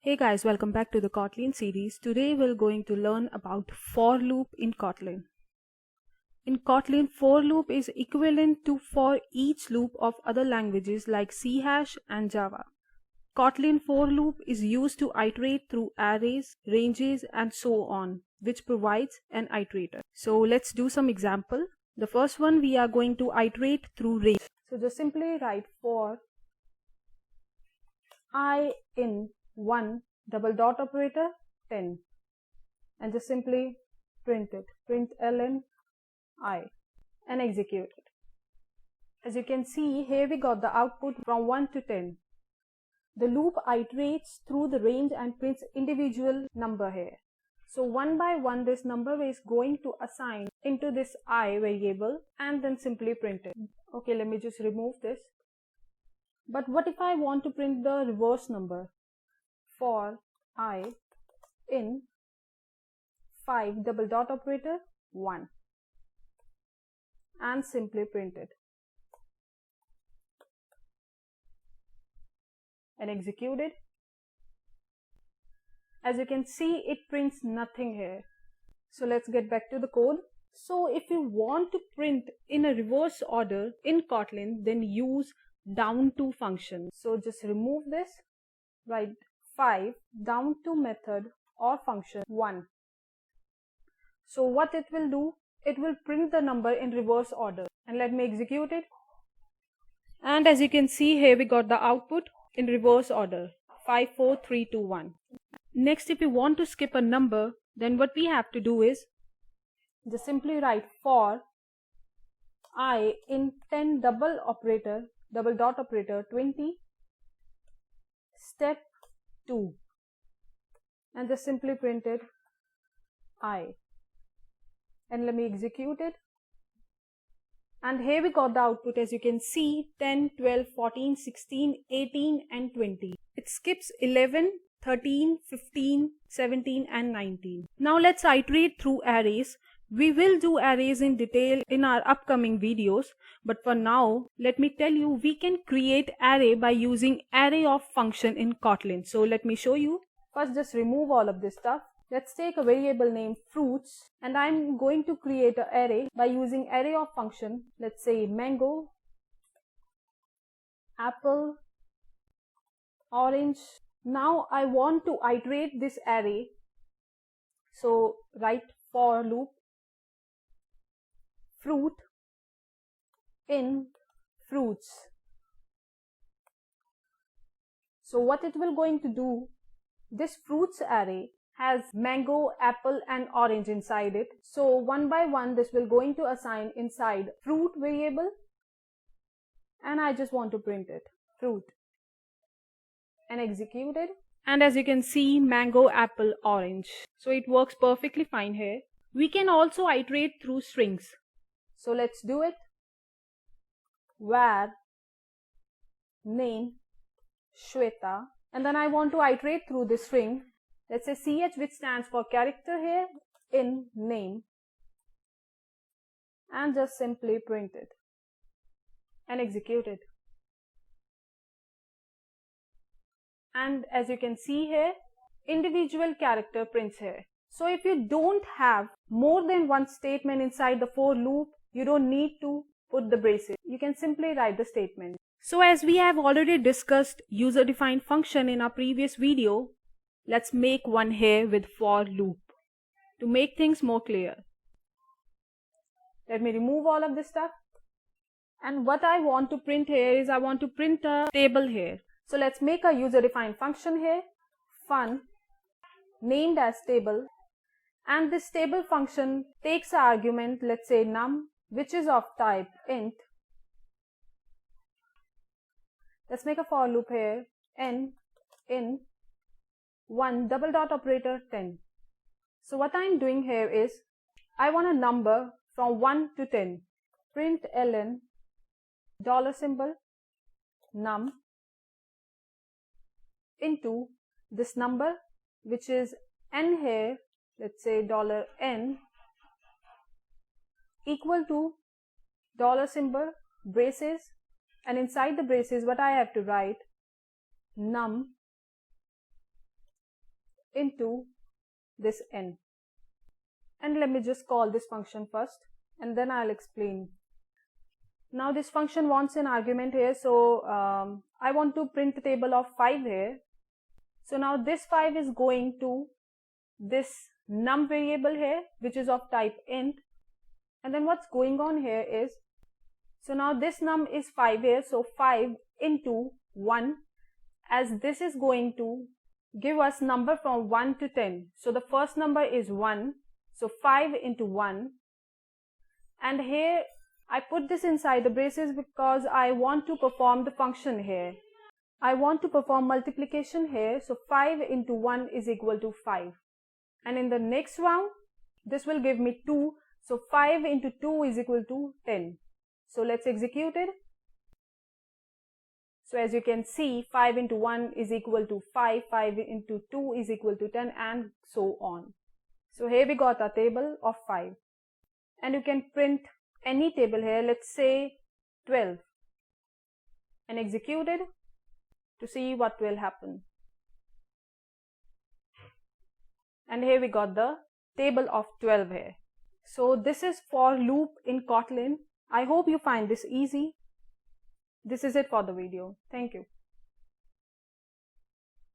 Hey guys, welcome back to the Kotlin series. Today we're going to learn about for loop in Kotlin. In Kotlin, for loop is equivalent to for each loop of other languages like C# and Java. Kotlin for loop is used to iterate through arrays, ranges and so on, which provides an iterator. So let's do some example. The first one, we are going to iterate through range. So just simply write for I in 1 double dot operator 10 and just simply print it, print ln I, and execute it. As you can see here, we got the output from 1 to 10. The loop iterates through the range and prints individual number here. So one by one this number is going to assign into this I variable and then simply print it. Okay, let me just remove this. But what if I want to print the reverse number? For I in 5 double dot operator 1 and simply print it and execute it. As you can see, it prints nothing here. So let's get back to the code. So if you want to print in a reverse order in Kotlin, then use down to function. So just remove this, write 5 down to method or function 1. So what it will do, it will print the number in reverse order, and let me execute it. And as you can see here, we got the output in reverse order 5 4 3 2 1. Next, if you want to skip a number, then what we have to do is just simply write for I in 10 double dot operator 20 step 2 and just simply print it I, and let me execute it. And here we got the output. As you can see, 10, 12, 14, 16, 18 and 20. It skips 11, 13, 15, 17 and 19. Now let's iterate through arrays. We will do arrays in detail in our upcoming videos, but for now, let me tell you, we can create array by using array of function in Kotlin. So let me show you. First, just remove all of this stuff. Let's take a variable named fruits, and I'm going to create an array by using array of function. Let's say mango, apple, orange. Now I want to iterate this array. So write for loop fruit in fruits. So what it will going to do, this fruits array has mango, apple and orange inside it. So one by one this will going to assign inside fruit variable, and I just want to print it fruit and execute it. And as you can see, mango, apple, orange. So it works perfectly fine here. We can also iterate through strings. So let's do it. Var name Shweta, and then I want to iterate through this string. Let's say ch, which stands for character here, in name, and just simply print it and execute it. And as you can see here, individual character prints here. So if you don't have more than one statement inside the for loop, you don't need to put the braces. You can simply write the statement. So as we have already discussed user-defined function in our previous video, let's make one here with for loop to make things more clear. Let me remove all of this stuff. And what I want to print here is I want to print a table here. So let's make a user-defined function here, fun, named as table. And this table function takes an argument, let's say num, which is of type int. Let's make a for loop here, n in 1 double dot operator 10. So what I'm doing here is I want a number from 1 to 10. Print ln $symbol num into this number, which is n here, let's say $n equal to $symbol braces, and inside the braces what I have to write num into this n. And let me just call this function first and then I'll explain. Now this function wants an argument here, so I want to print the table of 5 here. So now this 5 is going to this num variable here, which is of type int. And then what's going on here is, so now this num is 5 here, so 5 into 1, as this is going to give us number from 1 to 10. So the first number is 1, so 5 into 1. And here I put this inside the braces because I want to perform the function here. I want to perform multiplication here, so 5 into 1 is equal to 5. And in the next round, this will give me 2, so 5 into 2 is equal to 10. So let's execute it. So as you can see, 5 into 1 is equal to 5, 5 into 2 is equal to 10, and so on. So here we got a table of 5. And you can print any table here, let's say 12, and execute it to see what will happen. And here we got the table of 12 here. So this is for loop in Kotlin. I hope you find this easy. This is it for the video. Thank you.